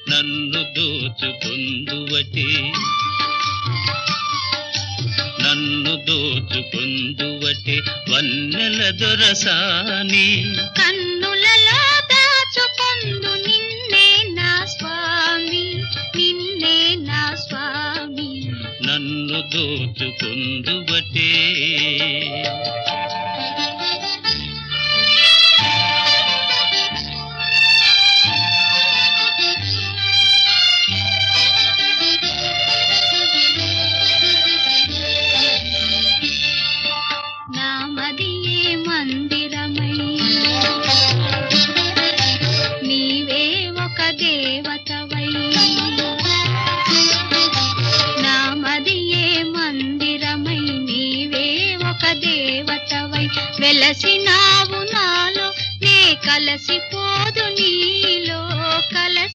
నన్ను దోచుకొందువటే నన్ను దోచుకొందువటే వన్నెల దొరసాని కన్నులలో దాచుకొందు నిన్నే నా స్వామి నిన్నే నా స్వామి నన్ను దోచుకొందువటే నామదియే మందిరమై నీవే ఒక దేవతవై నామదియే మందిరమై నీవే ఒక దేవతవై వెలసినావు నాలో నే కలసి